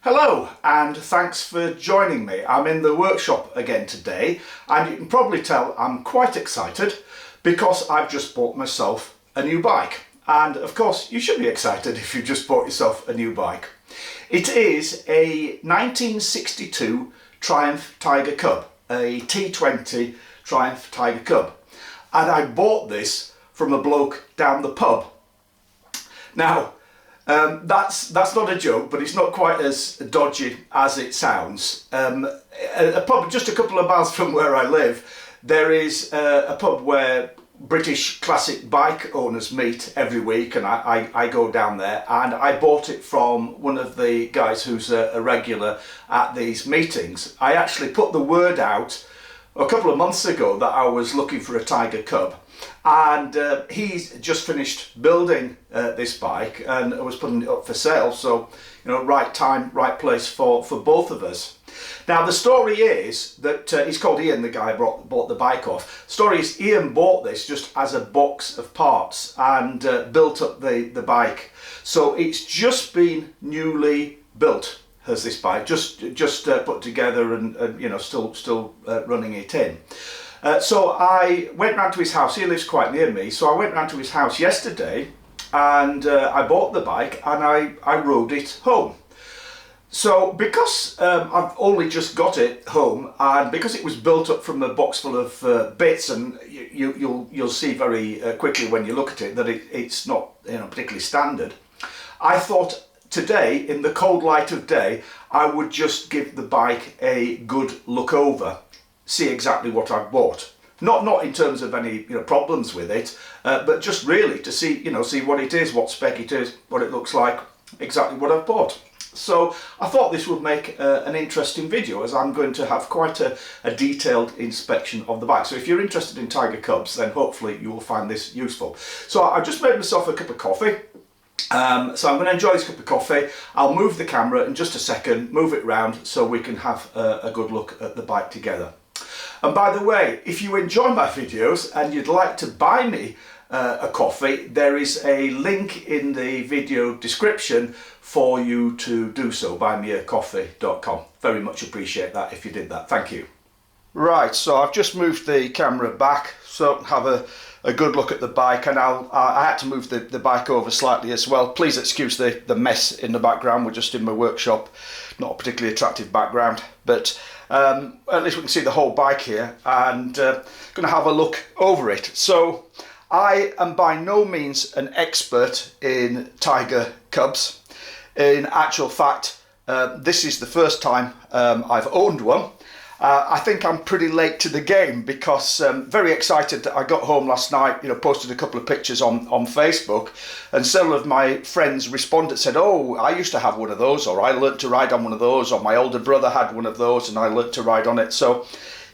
Hello and thanks for joining me. I'm in the workshop again today and you can probably tell I'm quite excited because I've just bought myself a new bike. And of course you should be excited if you just bought yourself a new bike. It is a 1962 Triumph Tiger Cub, a T20 Triumph Tiger Cub. And I bought this from a bloke down the pub. Now, that's not a joke, but it's not quite as dodgy as it sounds. A pub just a couple of miles from where I live, there is a pub where British classic bike owners meet every week, and I go down there, and I bought it from one of the guys who's a regular at these meetings. I actually put the word out a couple of months ago that I was looking for a Tiger Cub, and he's just finished building this bike and was putting it up for sale, so you know, right time, right place for both of us. Now the story is that he's called Ian, the guy I bought the bike off. Story is Ian bought this just as a box of parts and built up the bike, so it's just been newly built. Has this bike just put together and you know, still running it in. So I went round to his house. He lives quite near me, so I went round to his house yesterday and I bought the bike and I rode it home. So because I've only just got it home, and because it was built up from a box full of bits, and you'll see very quickly when you look at it that it's not, you know, particularly standard, I thought today, in the cold light of day, I would just give the bike a good look over, see exactly what I've bought. Not in terms of any, you know, problems with it, but just really to see, you know, see what it is, what spec it is, what it looks like, exactly what I've bought. So I thought this would make an interesting video, as I'm going to have quite a detailed inspection of the bike. So if you're interested in Tiger Cubs, then hopefully you will find this useful. So I just made myself a cup of coffee. So I'm going to enjoy this cup of coffee. I'll move the camera in just a second, move it round so we can have a good look at the bike together. And by the way, if you enjoy my videos and you'd like to buy me a coffee, there is a link in the video description for you to do so, buymeacoffee.com. Very much appreciate that if you did that. Thank you. Right, so I've just moved the camera back so have a good look at the bike, and I had to move the bike over slightly as well. Please excuse the mess in the background. We're just in my workshop, not a particularly attractive background, but at least we can see the whole bike here, and going to have a look over it. So I am by no means an expert in Tiger Cubs. In actual fact, this is the first time I've owned one. I think I'm pretty late to the game because very excited that I got home last night, you know, posted a couple of pictures on Facebook, and several of my friends responded, said, oh, I used to have one of those, or I learnt to ride on one of those, or my older brother had one of those and I learnt to ride on it. So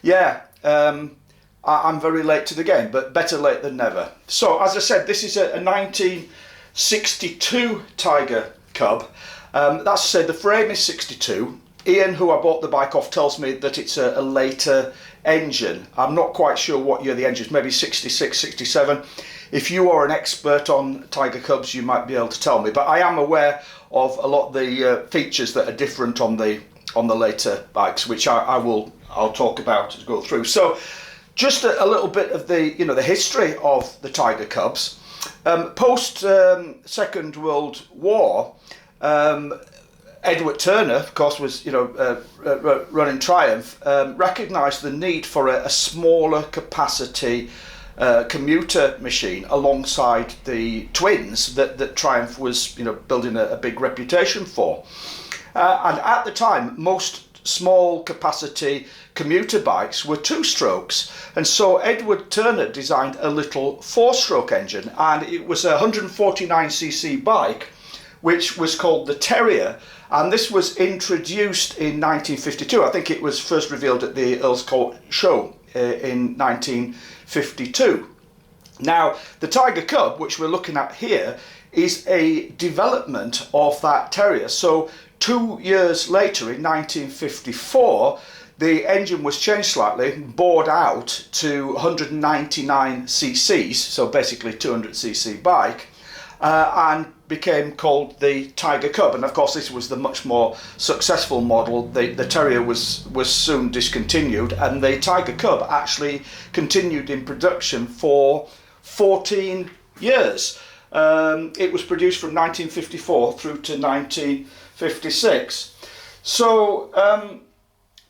yeah, I'm very late to the game, but better late than never. So as I said, this is a 1962 Tiger Cub. That's to say the frame is 62. Ian, who I bought the bike off, tells me that it's a later engine. I'm not quite sure what year the engine is, maybe 66, 67. If you are an expert on Tiger Cubs, you might be able to tell me. But I am aware of a lot of the features that are different on the later bikes, which I'll talk about as go through. So just a little bit of the history of the Tiger Cubs. Post Second World War, Edward Turner, of course, was running Triumph, recognised the need for a smaller capacity commuter machine alongside the twins that Triumph was building a big reputation for. And at the time, most small capacity commuter bikes were two-strokes, and so Edward Turner designed a little four-stroke engine, and it was a 149cc bike which was called the Terrier, and this was introduced in 1952. I think it was first revealed at the Earl's Court show in 1952. Now the Tiger Cub, which we're looking at here, is a development of that Terrier. So 2 years later, in 1954, the engine was changed slightly, bored out to 199 cc's, so basically 200cc bike, and became called the Tiger Cub, and of course this was the much more successful model. The Terrier was soon discontinued, and the Tiger Cub actually continued in production for 14 years. It was produced from 1954 through to 1956. So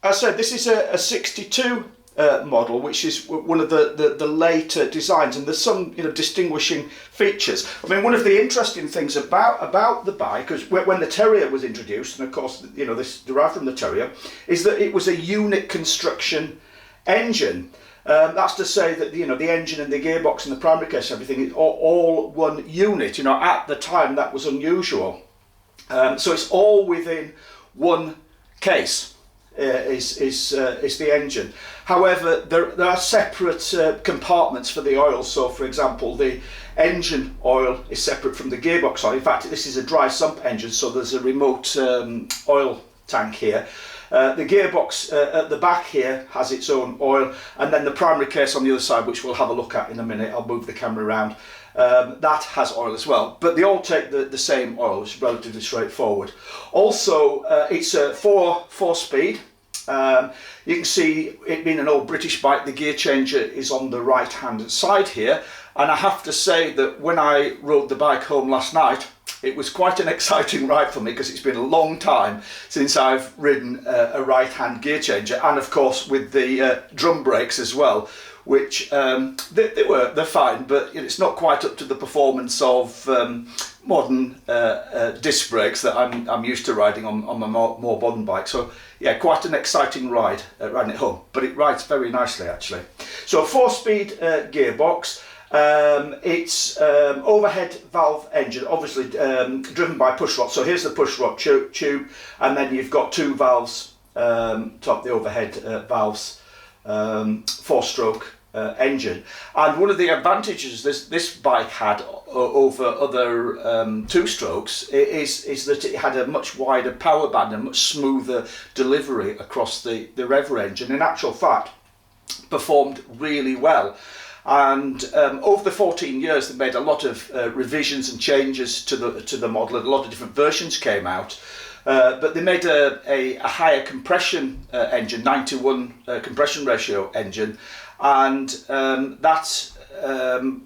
as I said, this is a 62 model, which is one of the later designs, and there's some distinguishing features. I mean, one of the interesting things about the bike, because when the Terrier was introduced, and of course this derived from the Terrier, is that it was a unit construction engine. That's to say that the engine and the gearbox and the primary case, everything is all one unit. At the time that was unusual. So it's all within one case. Is the engine. However, there are separate compartments for the oil. So, for example, the engine oil is separate from the gearbox oil. In fact, this is a dry sump engine, so there's a remote oil tank here. The gearbox at the back here has its own oil, and then the primary case on the other side, which we'll have a look at in a minute. I'll move the camera around. That has oil as well, but they all take the same oil, which is relatively straightforward. Also, it's a four speed. You can see, it being an old British bike, the gear changer is on the right hand side here, and I have to say that when I rode the bike home last night, it was quite an exciting ride for me, because it's been a long time since I've ridden a right hand gear changer, and of course with the drum brakes as well, which they're fine, but it's not quite up to the performance of modern disc brakes that I'm used to riding on my more modern bike. So yeah, quite an exciting ride riding it home, but it rides very nicely actually. So a 4-speed gearbox. It's overhead valve engine, obviously driven by push rod. So here's the push rod tube, and then you've got 2 valves, top the overhead valves, 4-stroke engine. And one of the advantages this bike had over other 2-strokes is that it had a much wider power band and much smoother delivery across the rev range, and in actual fact performed really well. And over the 14 years they made a lot of revisions and changes to the model, and a lot of different versions came out. But they made a higher compression engine, 9:1 compression ratio engine, and that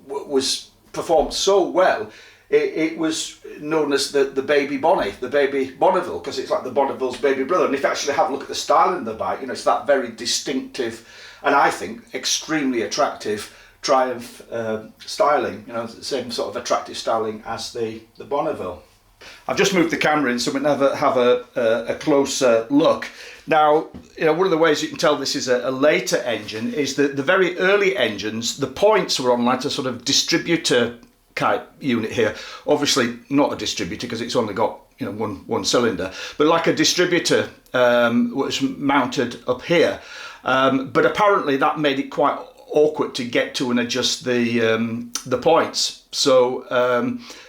was performed so well. It was known as the baby Bonnie, the baby Bonneville, because it's like the Bonneville's baby brother. And if you actually have a look at the styling of the bike, it's that very distinctive, and I think extremely attractive Triumph styling. The same sort of attractive styling as the Bonneville. I've just moved the camera in so we can have a closer look. Now, one of the ways you can tell this is a later engine is that the very early engines, the points were on like a sort of distributor type unit here. Obviously not a distributor, because it's only got one cylinder, but like a distributor was mounted up here. But apparently that made it quite awkward to get to and adjust the points. So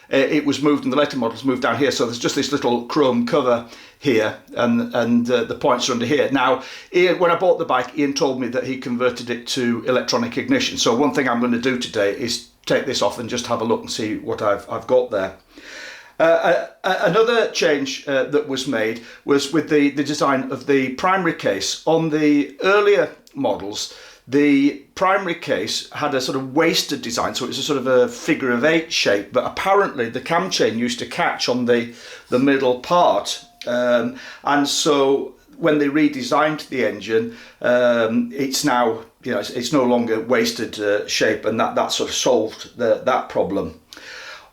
it was moved, and the later models moved down here. So there's just this little chrome cover here, and the points are under here. Now, Ian, when I bought the bike, Ian told me that he converted it to electronic ignition. So one thing I'm going to do today is take this off and just have a look and see what I've got there. Another change that was made was with the design of the primary case. On the earlier models, the primary case had a sort of wasted design, so it was a sort of a figure of 8 shape, but apparently the cam chain used to catch on the middle part, and so when they redesigned the engine, it's now it's no longer wasted shape, and that sort of solved that problem.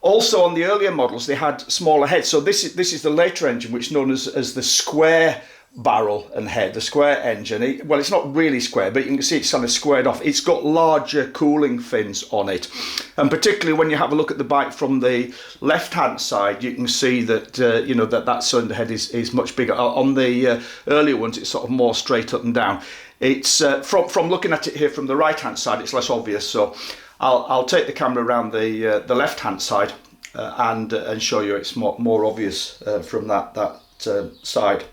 Also on the earlier models they had smaller heads, so this is the later engine, which is known as the square barrel and head, the square engine. Well, it's not really square, but you can see it's kind of squared off. It's got larger cooling fins on it, and particularly when you have a look at the bike from the left hand side, you can see that that cylinder head is much bigger. On the earlier ones it's sort of more straight up and down. It's from looking at it here from the right hand side, it's less obvious, so I'll take the camera around the left hand side and show you it's more obvious from that side.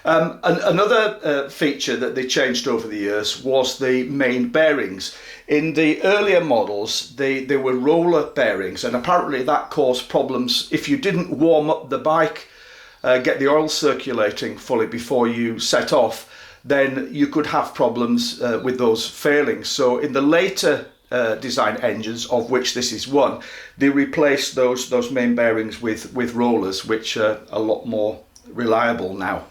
Another feature that they changed over the years was the main bearings. In the earlier models, they were roller bearings, and apparently that caused problems if you didn't warm up the bike, get the oil circulating fully before you set off, then you could have problems with those failing. So in the later design engines, of which this is one, they replaced those main bearings with rollers, which are a lot more reliable now.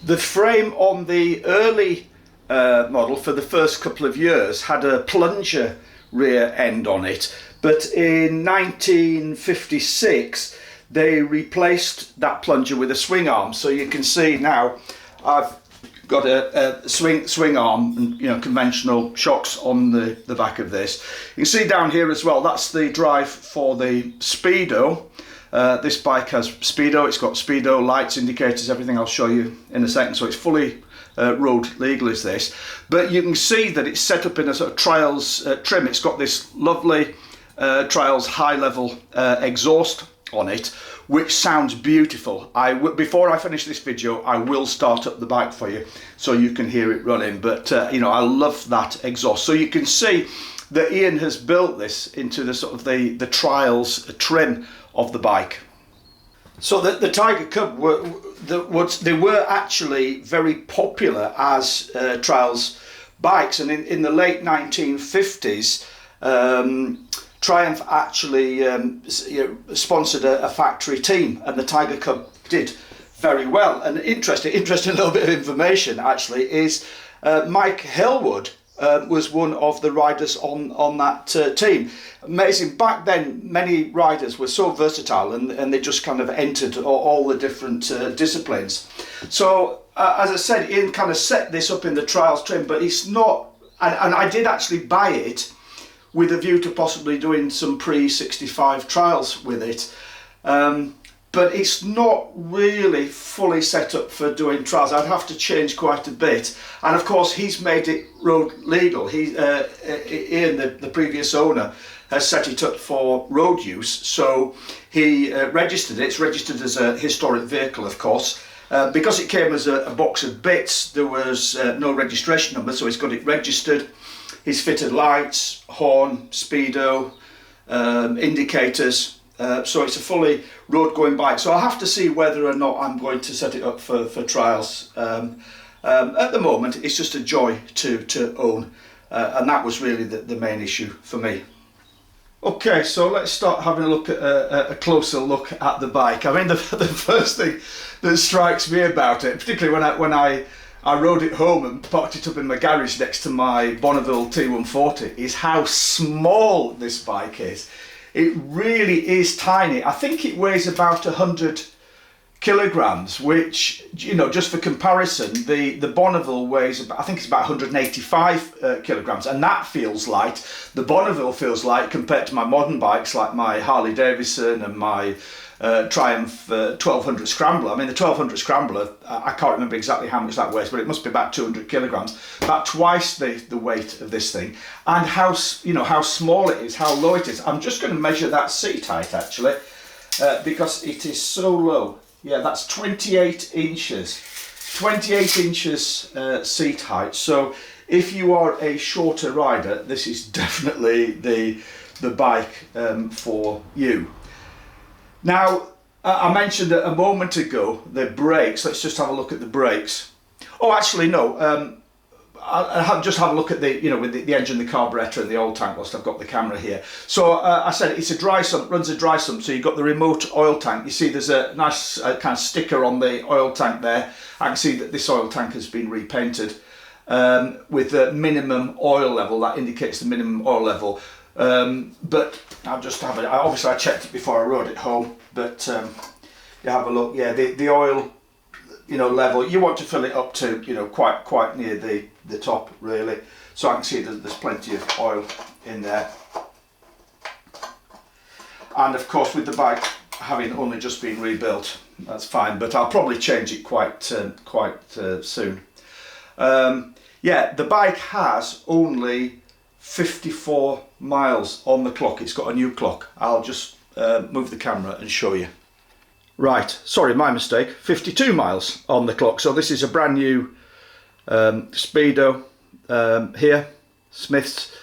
The frame on the early model for the first couple of years had a plunger rear end on it, but in 1956 they replaced that plunger with a swing arm. So you can see now I've got a swing arm and, you know, conventional shocks on the back of this. You can see down here as well, that's the drive for the Speedo. This bike has Speedo, it's got Speedo lights, indicators, everything I'll show you in a second, so it's fully road legal is this. But you can see that it's set up in a sort of Trials trim. It's got this lovely Trials high level exhaust on it, which sounds beautiful. Before I finish this video, I will start up the bike for you so you can hear it running, but you know, I love that exhaust. So you can see that Ian has built this into the sort of the Trials trim of the bike. So the Tiger Cub they were actually very popular as Trials bikes, and in the late 1950s Triumph actually sponsored a factory team, and the Tiger Cub did very well. And interesting little bit of information actually is Mike Hillwood was one of the riders on that team. Amazing, back then many riders were so versatile, and they just kind of entered all the different disciplines. So as I said, Ian kind of set this up in the Trials trim, but it's not, and I did actually buy it with a view to possibly doing some pre-65 trials with it. But it's not really fully set up for doing trials. I'd have to change quite a bit. And of course, he's made it road legal. Ian, the previous owner, has set it up for road use. So he registered it. It's registered as a historic vehicle, of course. Because it came as a box of bits, there was no registration number, so he's got it registered. He's fitted lights, horn, Speedo, indicators. So it's a fully road going bike. So I'll have to see whether or not I'm going to set it up for trials. At the moment, it's just a joy to own. And that was really the main issue for me. Okay, so let's start having a look at a closer look at the bike. I mean, the first thing that strikes me about it, particularly when I rode it home and parked it up in my garage next to my Bonneville T140, is how small this bike is. It really is tiny. I think it weighs about 100 kilograms, which, you know, just for comparison, the Bonneville weighs about, I think it's about 185 kilograms, and that feels light. The Bonneville feels light compared to my modern bikes like my Harley Davidson and my Triumph 1200 Scrambler. I mean, the 1200 Scrambler, I can't remember exactly how much that weighs, but it must be about 200 kilograms, about twice the weight of this thing. And how small it is, how low it is. I'm just going to measure that seat height actually, because it is so low. Yeah, that's 28 inches. 28 inches seat height. So if you are a shorter rider, this is definitely the bike for you. Now, I mentioned a moment ago the brakes. Let's just have a look at the brakes. Oh, actually, no. I'll just have a look at with the engine, the carburetor, and the oil tank whilst I've got the camera here. So I said it's a dry sump, runs a dry sump. So you've got the remote oil tank. You see there's a nice kind of sticker on the oil tank there. I can see that this oil tank has been repainted with the minimum oil level. That indicates the minimum oil level. But I'll just have it. Obviously, I checked it before I rode it home. But you have a look. Yeah, the oil, level. You want to fill it up to, quite near the top, really. So I can see that there's plenty of oil in there. And of course, with the bike having only just been rebuilt, that's fine. But I'll probably change it quite soon. Yeah, the bike has only 54 miles on the clock. It's got a new clock. I'll just move the camera and show you. Right, sorry, my mistake, 52 miles on the clock. So this is a brand new Speedo here, Smith's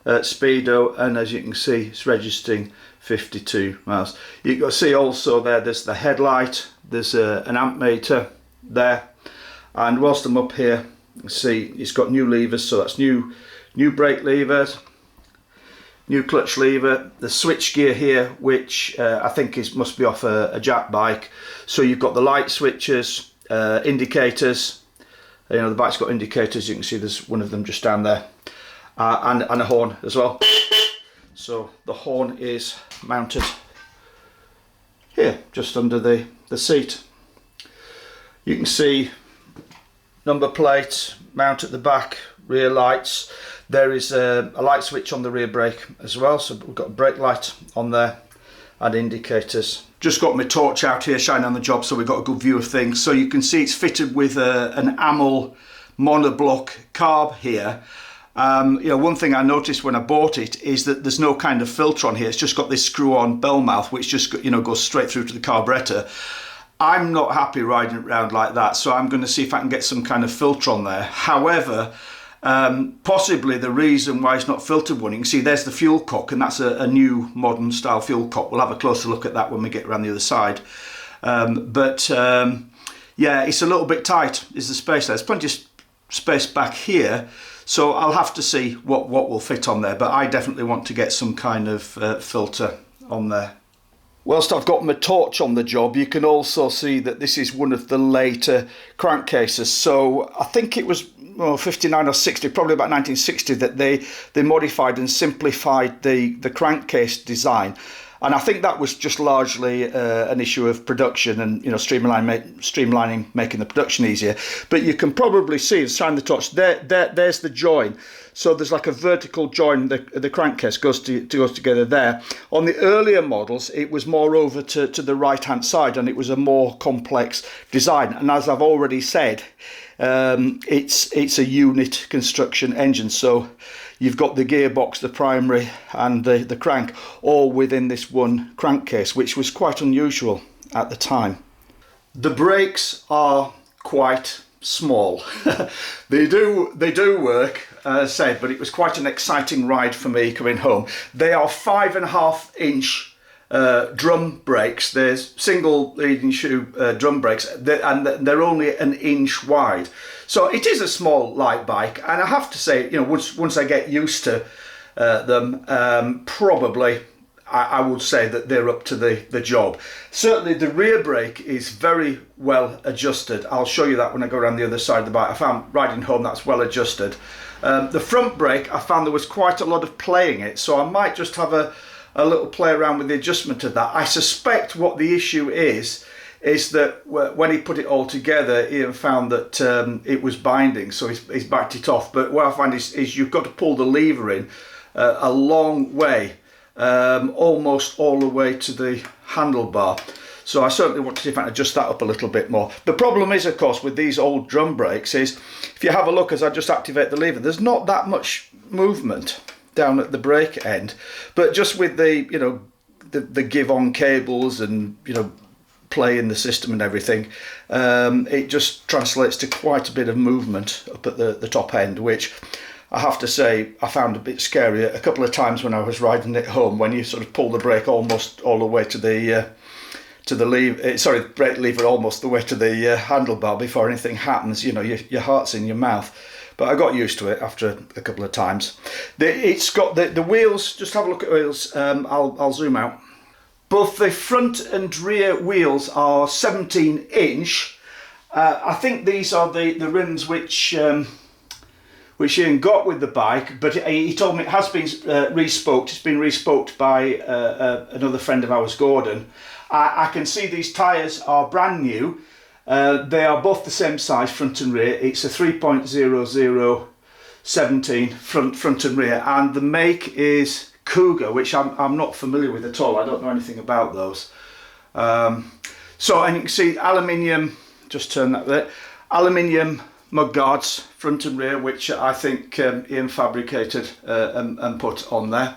Speedo, and as you can see it's registering 52 miles. You can see also there's the headlight, there's an amp meter there, and whilst I'm up here, you can see it's got new levers, so that's new brake levers, new clutch lever, the switch gear here, which I think must be off a Jack bike. So you've got the light switches, indicators. You know, the bike's got indicators. You can see there's one of them just down there, and a horn as well. So the horn is mounted here, just under the seat. You can see number plate, mount at the back, rear lights. There is a light switch on the rear brake as well, so we've got a brake light on there and indicators. Just got my torch out here shining on the job so we've got a good view of things. So you can see it's fitted with an AML monoblock carb here. You know, one thing I noticed when I bought it is that there's no kind of filter on here. It's just got this screw-on bell mouth which just, you know, goes straight through to the carburetor. I'm not happy riding it around like that, so I'm going to see if I can get some kind of filter on there. However, possibly the reason why it's not filtered one, you can see there's the fuel cock, and that's a new modern style fuel cock. We'll have a closer look at that when we get around the other side. Yeah, it's a little bit tight, is the space there. There's plenty of space back here, so I'll have to see what will fit on there, but I definitely want to get some kind of filter on there. Whilst I've got my torch on the job, you can also see that this is one of the later crankcases. So I think it was 59 or 60, probably about 1960, that they modified and simplified the crankcase design. And I think that was just largely an issue of production and, you know, streamlining, making the production easier. But you can probably see, shine the torch, there's the join. So there's like a vertical join, the crankcase goes together there. On the earlier models, it was more over to the right-hand side, and it was a more complex design. And as I've already said, it's a unit construction engine. So you've got the gearbox, the primary, and the crank all within this one crankcase, which was quite unusual at the time. The brakes are quite small. they do work, as I said, but it was quite an exciting ride for me coming home. They are 5.5 inch drum brakes. There's single leading shoe drum brakes, and they're only 1 inch wide. So it is a small light bike, and I have to say, you know, once I get used to them, probably I would say that they're up to the job. Certainly the rear brake is very well adjusted. I'll show you that when I go around the other side of the bike. I found riding home that's well adjusted. The front brake, I found there was quite a lot of play in it, so I might just have a little play around with the adjustment of that. I suspect what the issue is that when he put it all together, Ian found that it was binding, so he's backed it off. But what I find is you've got to pull the lever in a long way, almost all the way to the handlebar. So I certainly want to see if I can adjust that up a little bit more. The problem is, of course, with these old drum brakes is, if you have a look as I just activate the lever, there's not that much movement down at the brake end. But just with the, you know, the give on cables and, you know, play in the system and everything, it just translates to quite a bit of movement up at the top end, which I have to say I found a bit scary a couple of times when I was riding it home, when you sort of pull the brake almost all the way to the lever, brake lever almost the way to the handlebar before anything happens. You know, your heart's in your mouth. But I got used to it after a couple of times. It's got the wheels. Just have a look at the wheels. I'll zoom out. Both the front and rear wheels are 17 inch. I think these are the rims which Ian got with the bike, but he told me it has been respoked. It's been respoked by another friend of ours, Gordon. I can see these tyres are brand new. They are both the same size, front and rear. It's a 3.00 17 front and rear, and the make is Cougar, which I'm not familiar with at all. I don't know anything about those. So, and you can see aluminium, just turn that there, aluminium mudguards front and rear, which I think Ian fabricated and put on there.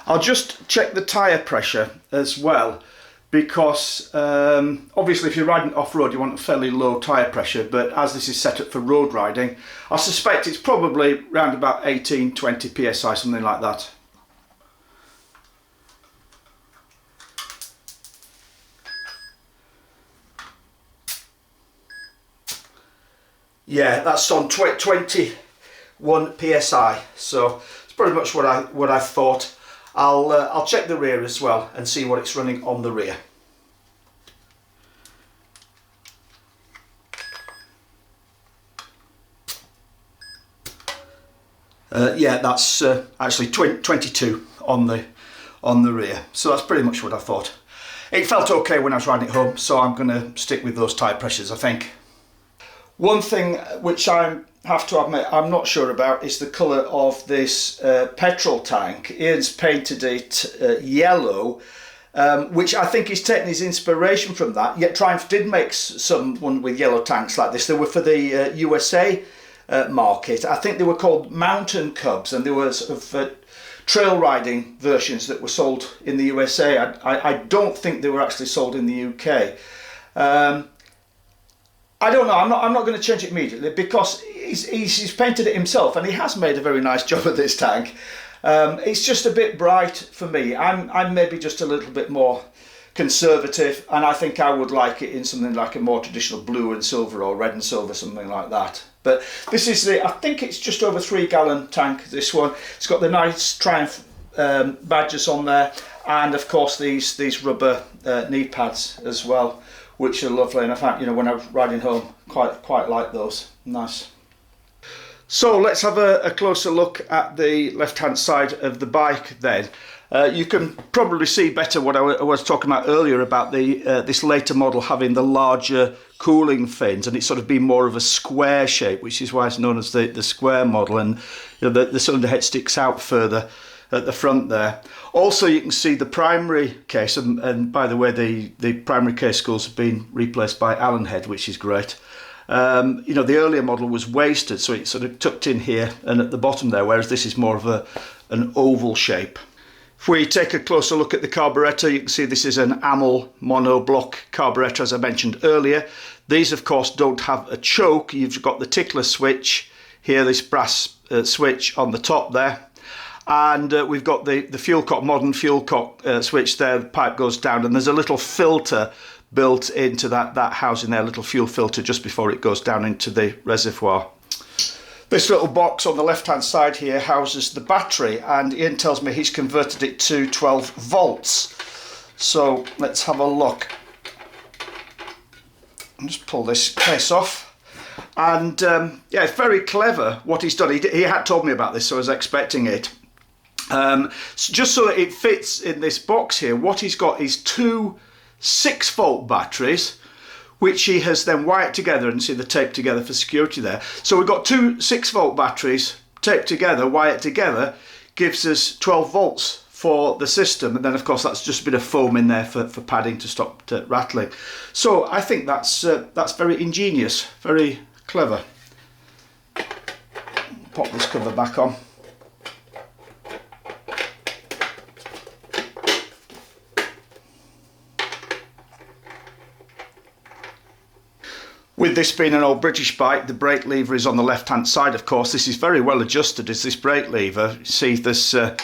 I'll just check the tyre pressure as well, because obviously if you're riding off-road you want a fairly low tyre pressure, but as this is set up for road riding, I suspect it's probably around about 18-20 psi, something like that. Yeah, that's on 21 psi, so it's pretty much what I thought. I'll check the rear as well and see what it's running on the rear. Yeah, that's actually 22 on the rear, so that's pretty much what I thought. It felt okay when I was riding it home, so I'm going to stick with those tyre pressures, I think. One thing which I have to admit I'm not sure about is the colour of this petrol tank. Ian's painted it yellow, which I think he's taken his inspiration from that. Yet Triumph did make one with yellow tanks like this. They were for the USA market. I think they were called Mountain Cubs, and they were sort of trail riding versions that were sold in the USA. I don't think they were actually sold in the UK. I don't know, I'm not going to change it immediately because he's painted it himself and he has made a very nice job of this tank. It's just a bit bright for me. I'm maybe just a little bit more conservative, and I think I would like it in something like a more traditional blue and silver or red and silver, something like that. But this is I think it's just over 3-gallon tank, this one. It's got the nice Triumph badges on there, and of course these rubber knee pads as well, which are lovely, and I found, when I was riding home, quite like those. Nice. So let's have a closer look at the left-hand side of the bike then. You can probably see better what I was talking about earlier about this later model having the larger cooling fins, and it's sort of been more of a square shape, which is why it's known as the square model, and the cylinder head sticks out further at the front there. Also, you can see the primary case, and by the way, the primary case screws have been replaced by Allen head, which is great. The earlier model was wasted, so it's sort of tucked in here and at the bottom there, whereas this is more of an oval shape. If we take a closer look at the carburetor, you can see this is an AML monoblock carburetor, as I mentioned earlier. These, of course, don't have a choke. You've got the tickler switch here, this brass switch on the top there. And we've got the fuel cock, modern fuel cock switch there. The pipe goes down, and there's a little filter built into that housing there, a little fuel filter just before it goes down into the reservoir. This little box on the left-hand side here houses the battery, and Ian tells me he's converted it to 12 volts. So let's have a look. I'll just pull this case off. And yeah, it's very clever what he's done. He had told me about this, so I was expecting it. Just so that it fits in this box here, what he's got is two 6-volt batteries, which he has then wired together, and see the tape together for security there. So we've got two 6-volt batteries taped together, wired together, gives us 12 volts for the system, and then of course that's just a bit of foam in there for padding to stop rattling. So I think that's very ingenious, very clever. Pop this cover back on. With this being an old British bike, the brake lever is on the left hand side, of course. This is very well adjusted, is this brake lever. You see there's not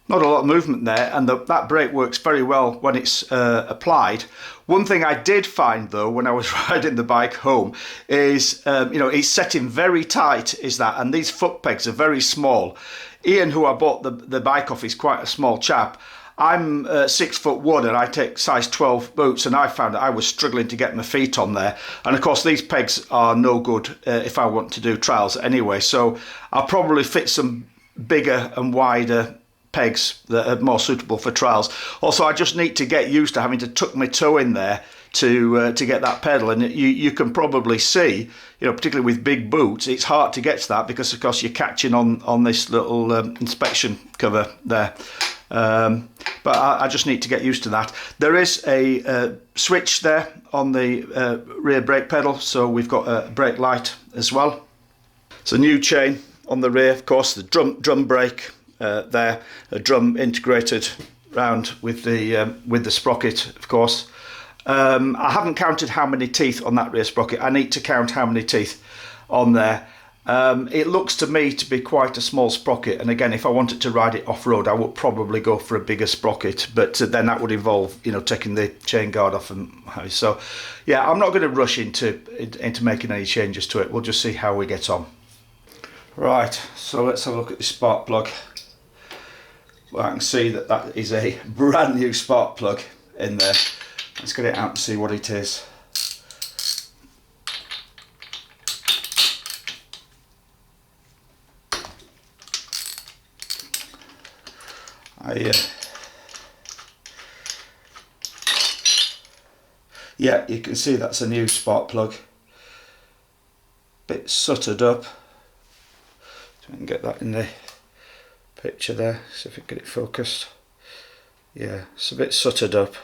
a lot of movement there, and that brake works very well when it's applied. One thing I did find though when I was riding the bike home is, it's setting very tight, is that, and these foot pegs are very small. Ian, who I bought the bike off, is quite a small chap. I'm 6'1" and I take size 12 boots, and I found that I was struggling to get my feet on there. And of course these pegs are no good if I want to do trials anyway, so I'll probably fit some bigger and wider pegs that are more suitable for trials. Also, I just need to get used to having to tuck my toe in there to get that pedal, and you can probably see, particularly with big boots, it's hard to get to that because of course you're catching on this little inspection cover there. But I just need to get used to that. There is a switch there on the rear brake pedal, so we've got a brake light as well. It's a new chain on the rear, of course, the drum brake there, a drum integrated round with the sprocket, of course. I haven't counted how many teeth on that rear sprocket. I need to count how many teeth on there. It looks to me to be quite a small sprocket, and again, if I wanted to ride it off-road, I would probably go for a bigger sprocket, but then that would involve, you know, taking the chain guard off. And so yeah, I'm not going to rush into making any changes to it. We'll just see how we get on. Right, so let's have a look at the spark plug. Well, I can see that that is a brand new spark plug in there. Let's get it out and see what it is. Yeah, you can see that's a new spark plug. Bit suttered up. So we can get that in the picture there. See if we can get it focused. Yeah, it's a bit suttered up.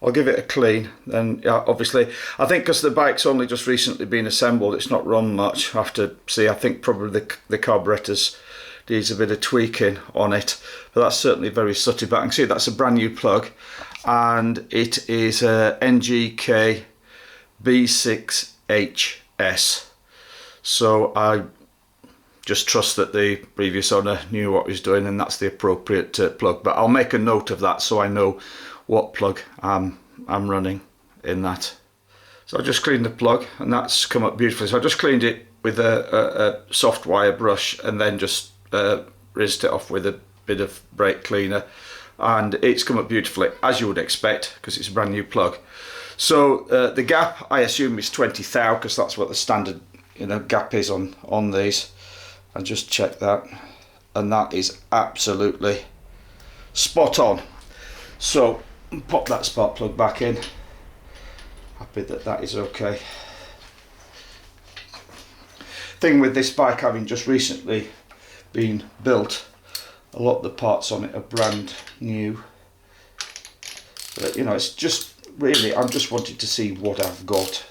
I'll give it a clean. Then, yeah, obviously, I think because the bike's only just recently been assembled, it's not run much. I have to see. I think probably the carburetors needs a bit of tweaking on it, but that's certainly very sooty. But I can see that's a brand new plug, and it is a NGK B6HS. So I just trust that the previous owner knew what he was doing, and that's the appropriate plug. But I'll make a note of that so I know what plug I'm running in that. So I just cleaned the plug, and that's come up beautifully. So I just cleaned it with a soft wire brush, and then just rinsed it off with a bit of brake cleaner, and it's come up beautifully, as you would expect, because it's a brand new plug. So the gap, I assume, is 20 thou, because that's what the standard, you know, gap is on these. I just checked that, and that is absolutely spot on. So pop that spark plug back in. Happy that that is okay. Thing with this bike having just recently been built, a lot of the parts on it are brand new. But you know, it's just really, I'm just wanting to see what I've got.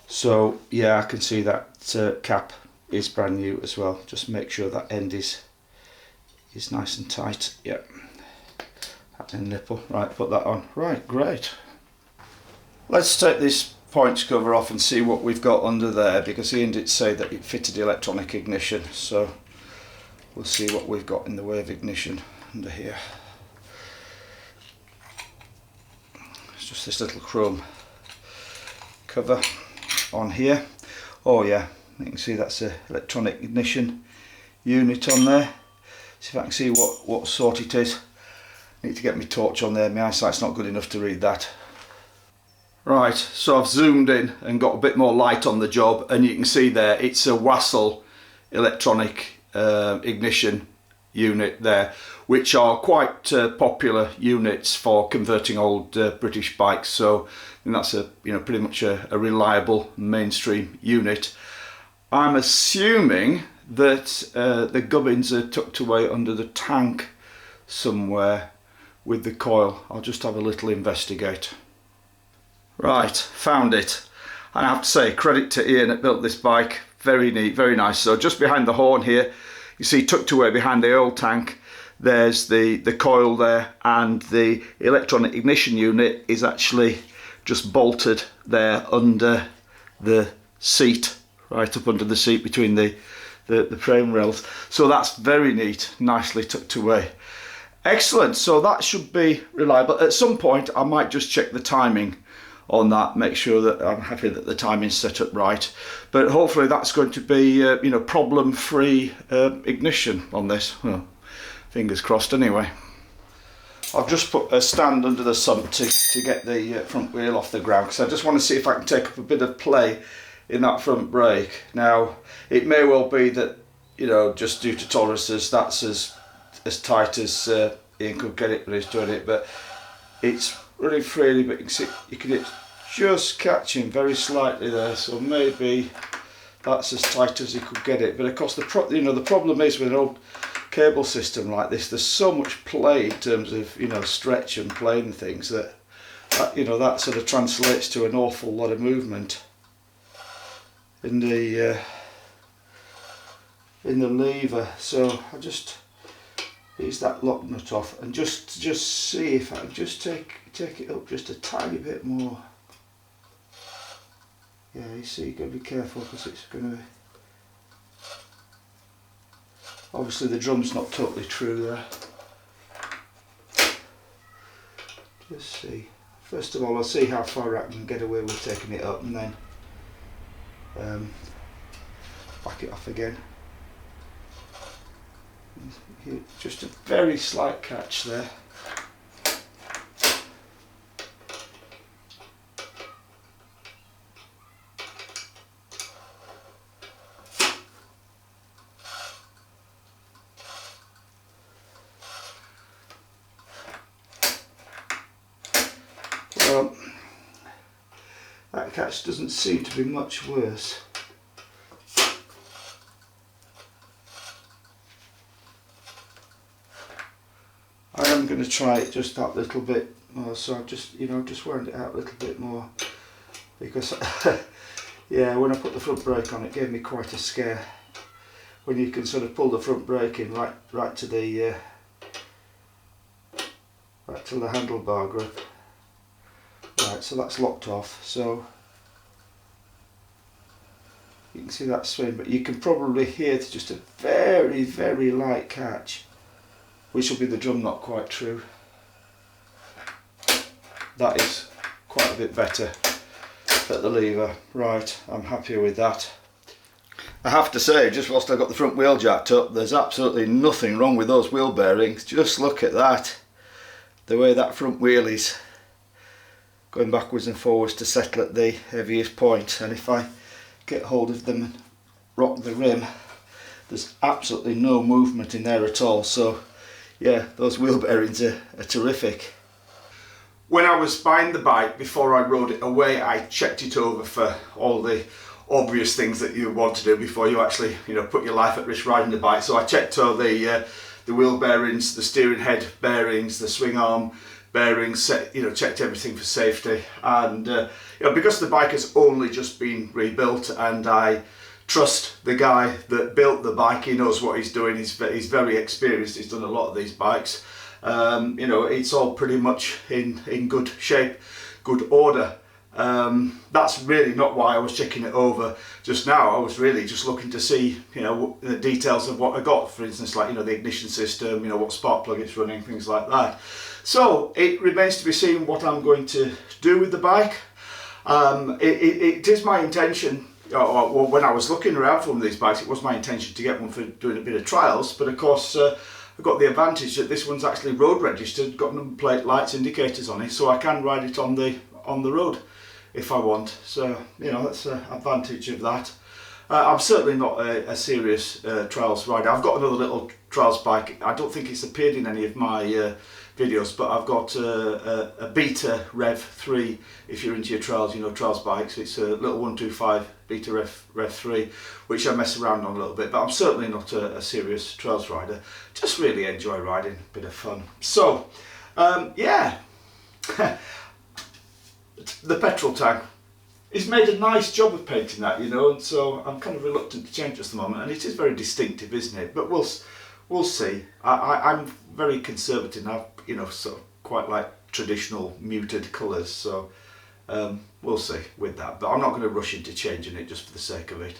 So yeah, I can see that cap is brand new as well. Just make sure that end is nice and tight. Yep, that end nipple. Right, put that on. Right, great. Let's take this points cover off and see what we've got under there, because Ian did say that it fitted electronic ignition, so we'll see what we've got in the way of ignition under here. It's just this little chrome cover on here. Oh yeah, you can see that's a electronic ignition unit on there. See if I can see what sort it is. Need to get my torch on there, my eyesight's not good enough to read that. Right, so I've zoomed in and got a bit more light on the job, and you can see there it's a Wassel electronic ignition unit there, which are quite popular units for converting old British bikes. So and that's pretty much a reliable mainstream unit. I'm assuming that the gubbins are tucked away under the tank somewhere with the coil. I'll just have a little investigate. Right, found it. And I have to say, credit to Ian that built this bike. Very neat, very nice. So just behind the horn here, you see tucked away behind the oil tank, there's the coil there, and the electronic ignition unit is actually just bolted there under the seat, right up under the seat between the frame rails. So that's very neat, nicely tucked away. Excellent, so that should be reliable. At some point I might just check the timing on that, make sure that I'm happy that the timing's set up right, but hopefully that's going to be problem-free ignition on this. Well, fingers crossed anyway. I've just put a stand under the sump to get the front wheel off the ground, because I just want to see if I can take up a bit of play in that front brake. Now it may well be that, you know, just due to tolerances, that's as tight as Ian could get it when he's doing it, but it's really freely, but you can see it's just catching very slightly there, so maybe that's as tight as he could get it. But of course the problem is with an old cable system like this, there's so much play in terms of, you know, stretch and play and things that that sort of translates to an awful lot of movement in the in the lever, so I just ease that lock nut off and just see if I can just take it up just a tiny bit more. Yeah, you see, you've got to be careful because it's going to be... Obviously the drum's not totally true there. Just see. First of all, I'll see how far I can get away with taking it up, and then back it off again. Just a very slight catch there. Well, that catch doesn't seem to be much worse. I am going to try it just that little bit more, so I've just, just wound it out a little bit more, because yeah, when I put the front brake on, it gave me quite a scare when you can sort of pull the front brake in right to the handlebar grip. Right, so that's locked off, so you can see that swing, but you can probably hear it's just a very, very light catch, which will be the drum not quite true. That is quite a bit better at the lever. Right, I'm happier with that. I have to say, just whilst I've got the front wheel jacked up, there's absolutely nothing wrong with those wheel bearings. Just look at that, the way that front wheel is going backwards and forwards to settle at the heaviest point, and if I get hold of them and rock the rim, there's absolutely no movement in there at all. So yeah, those wheel bearings are terrific. When I was buying the bike, before I rode it away, I checked it over for all the obvious things that you want to do before you actually, put your life at risk riding the bike. So I checked all the wheel bearings, the steering head bearings, the swing arm bearings, checked everything for safety. And because the bike has only just been rebuilt, and I trust the guy that built the bike, he knows what he's doing, he's very experienced, he's done a lot of these bikes. It's all pretty much in good shape, good order. That's really not why I was checking it over just now. I was really just looking to see, the details of what I got. For instance, like, the ignition system, what spark plug it's running, things like that. So it remains to be seen what I'm going to do with the bike. It is my intention, or when I was looking around for one of these bikes, it was my intention to get one for doing a bit of trials, but of course I've got the advantage that this one's actually road registered, got number plate, lights, indicators on it, so I can ride it on the road if I want. So that's an advantage of that. I'm certainly not a serious trials rider. I've got another little trials bike. I don't think it's appeared in any of my videos, but I've got a Beta Rev 3, if you're into your trials, trials bikes. It's a little 125 Beta Rev 3, which I mess around on a little bit, but I'm certainly not a serious trials rider. Just really enjoy riding, bit of fun. So yeah, the Petrol Tank, he's made a nice job of painting that, and so I'm kind of reluctant to change just the moment, and it is very distinctive, isn't it? But we'll see. I'm very conservative now, sort of quite like traditional muted colours, so we'll see with that, but I'm not going to rush into changing it just for the sake of it.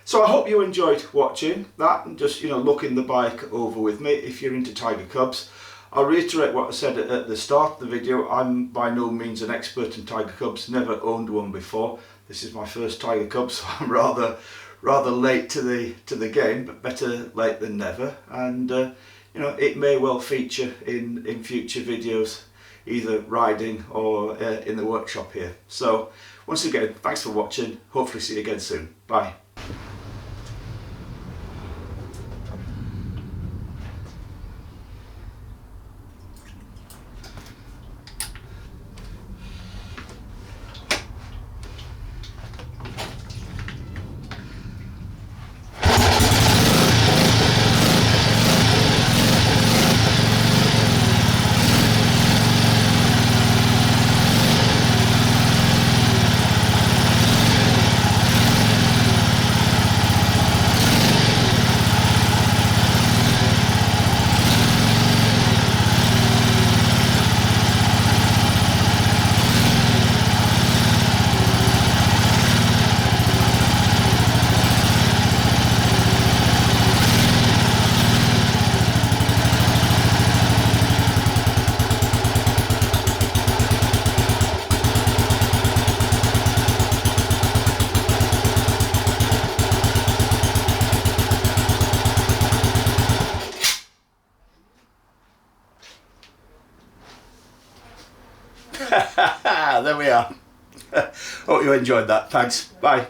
So I hope you enjoyed watching that and just looking the bike over with me. If you're into Tiger Cubs, I'll reiterate what I said at the start of the video. I'm by no means an expert in Tiger Cubs, never owned one before. This is my first Tiger Cub, so I'm rather late to the game, but better late than never. And it may well feature in future videos, either riding or in the workshop here. So once again, thanks for watching. Hopefully see you again soon. Bye. There we are. Hope you enjoyed that. Thanks. Bye.